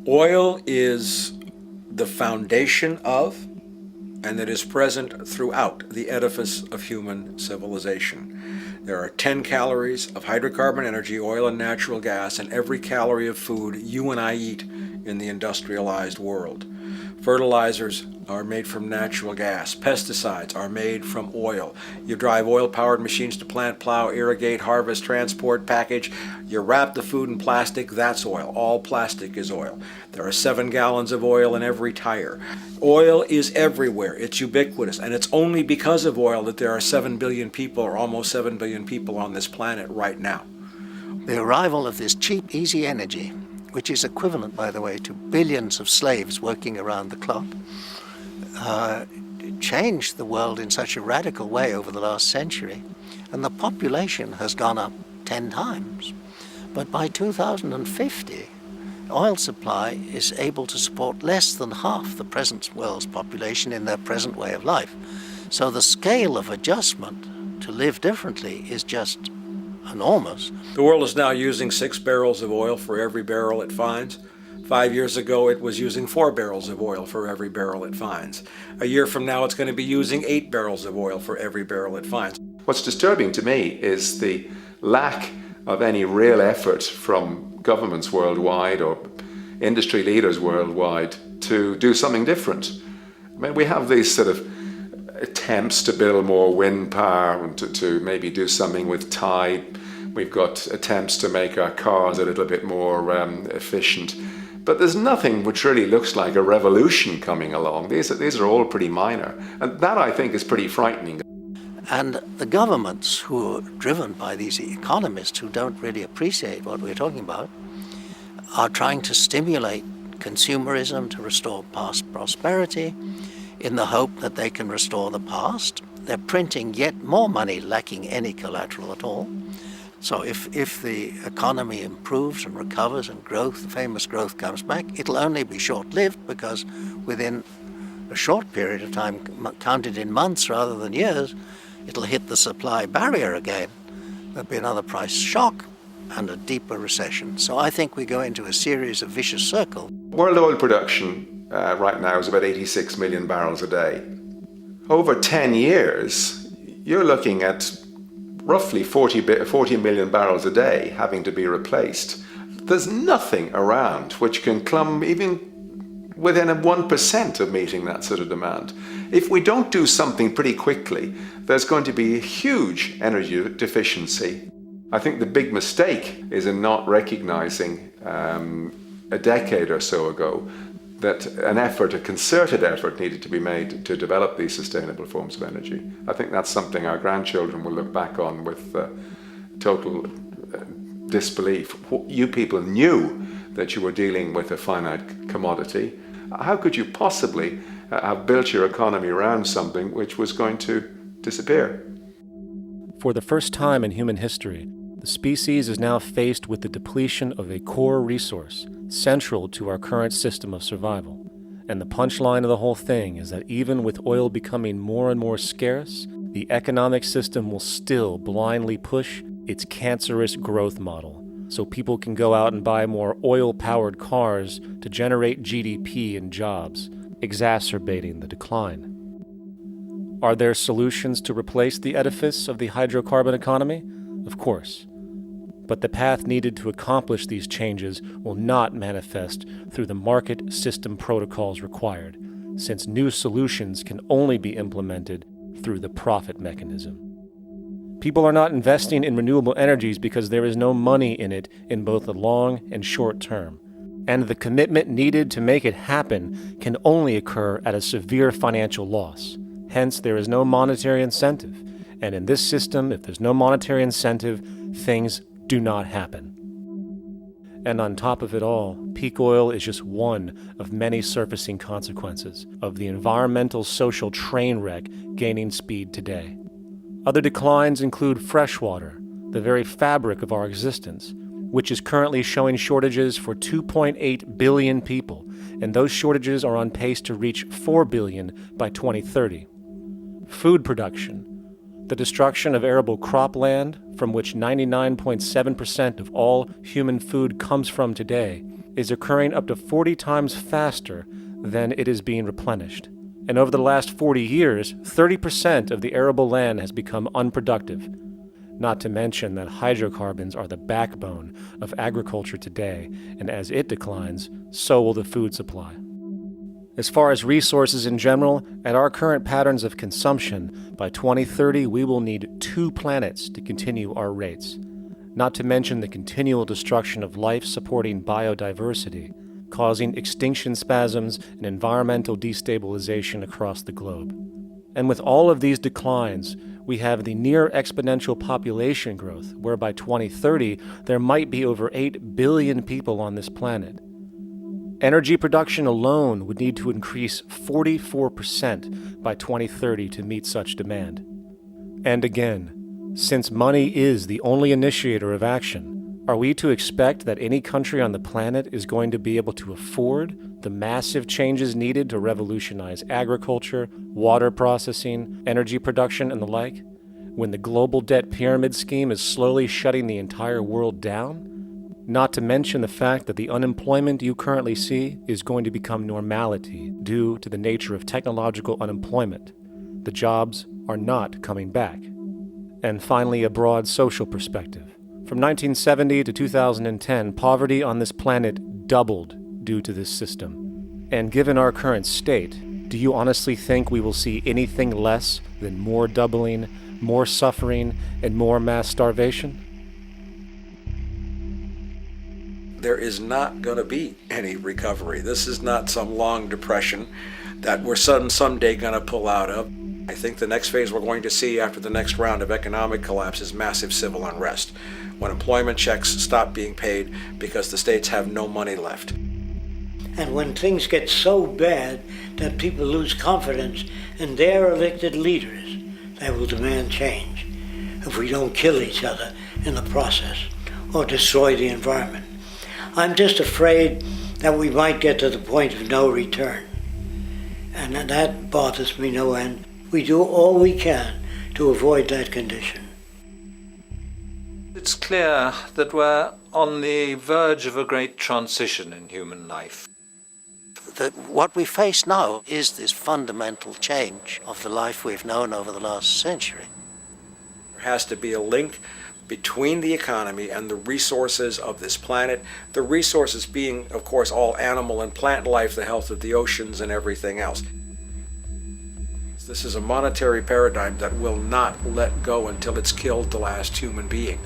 Oil is the foundation of, and that is present throughout the edifice of human civilization. There are 10 calories of hydrocarbon energy, oil and natural gas, in every calorie of food you and I eat in the industrialized world. Fertilizers are made from natural gas. Pesticides are made from oil. You drive oil-powered machines to plant, plow, irrigate, harvest, transport, package. You wrap the food in plastic, that's oil. All plastic is oil. There are 7 gallons of oil in every tire. Oil is everywhere. It's ubiquitous. And it's only because of oil that there are 7 billion people, or almost 7 billion people on this planet right now. The arrival of this cheap, easy energy, which is equivalent, by the way, to billions of slaves working around the clock, changed the world in such a radical way over the last century, and the population has gone up 10 times. But by 2050, oil supply is able to support less than half the present world's population in their present way of life. So the scale of adjustment to live differently is just enormous. The world is now using 6 barrels of oil for every barrel it finds. 5 years ago, it was using 4 barrels of oil for every barrel it finds. A year from now, it's going to be using 8 barrels of oil for every barrel it finds. What's disturbing to me is the lack of any real effort from governments worldwide or industry leaders worldwide to do something different. I mean, we have these sort of attempts to build more wind power and to maybe do something with tide. We've got attempts to make our cars a little bit more efficient. But there's nothing which really looks like a revolution coming along. These are all pretty minor. And that, I think, is pretty frightening. And the governments who are driven by these economists who don't really appreciate what we're talking about are trying to stimulate consumerism to restore past prosperity in the hope that they can restore the past. They're printing yet more money lacking any collateral at all. So if the economy improves and recovers and growth, famous growth comes back, it'll only be short-lived because within a short period of time, counted in months rather than years, it'll hit the supply barrier again. There'll be another price shock and a deeper recession. So I think we go into a series of vicious circles. World oil production right now is about 86 million barrels a day. Over 10 years, you're looking at roughly 40 million barrels a day having to be replaced. There's nothing around which can come even within 1% of meeting that sort of demand. If we don't do something pretty quickly, there's going to be a huge energy deficiency. I think the big mistake is in not recognizing a decade or so ago that a concerted effort needed to be made to develop these sustainable forms of energy. I think that's something our grandchildren will look back on with total disbelief. You people knew that you were dealing with a finite commodity. How could you possibly have built your economy around something which was going to disappear? For the first time in human history, the species is now faced with the depletion of a core resource central to our current system of survival. And the punchline of the whole thing is that even with oil becoming more and more scarce, the economic system will still blindly push its cancerous growth model, so people can go out and buy more oil-powered cars to generate GDP and jobs, exacerbating the decline. Are there solutions to replace the edifice of the hydrocarbon economy? Of course. But the path needed to accomplish these changes will not manifest through the market system protocols required, since new solutions can only be implemented through the profit mechanism. People are not investing in renewable energies because there is no money in it in both the long and short term, and the commitment needed to make it happen can only occur at a severe financial loss. Hence, there is no monetary incentive, and in this system, if there's no monetary incentive, things do not happen. And on top of it all, peak oil is just one of many surfacing consequences of the environmental social train wreck gaining speed today. Other declines include freshwater, the very fabric of our existence, which is currently showing shortages for 2.8 billion people, and those shortages are on pace to reach 4 billion by 2030. Food production, the destruction of arable cropland, from which 99.7% of all human food comes from today, is occurring up to 40 times faster than it is being replenished. And over the last 40 years, 30% of the arable land has become unproductive. Not to mention that hydrocarbons are the backbone of agriculture today, and as it declines, so will the food supply. As far as resources in general, at our current patterns of consumption, by 2030 we will need 2 planets to continue our rates. Not to mention the continual destruction of life-supporting biodiversity, causing extinction spasms and environmental destabilization across the globe. And with all of these declines, we have the near exponential population growth, where by 2030 there might be over 8 billion people on this planet. Energy production alone would need to increase 44% by 2030 to meet such demand. And again, since money is the only initiator of action, are we to expect that any country on the planet is going to be able to afford the massive changes needed to revolutionize agriculture, water processing, energy production, and the like, when the global debt pyramid scheme is slowly shutting the entire world down? Not to mention the fact that the unemployment you currently see is going to become normality due to the nature of technological unemployment. The jobs are not coming back. And finally, a broad social perspective. From 1970 to 2010, poverty on this planet doubled due to this system. And given our current state, do you honestly think we will see anything less than more doubling, more suffering, and more mass starvation? There is not going to be any recovery. This is not some long depression that we're someday going to pull out of. I think the next phase we're going to see after the next round of economic collapse is massive civil unrest, when employment checks stop being paid because the states have no money left. And when things get so bad that people lose confidence in their elected leaders, they will demand change if we don't kill each other in the process or destroy the environment. I'm just afraid that we might get to the point of no return. And that bothers me no end. We do all we can to avoid that condition. It's clear that we're on the verge of a great transition in human life. What we face now is this fundamental change of the life we've known over the last century. There has to be a link between the economy and the resources of this planet, the resources being, of course, all animal and plant life, the health of the oceans and everything else. This is a monetary paradigm that will not let go until it's killed the last human being.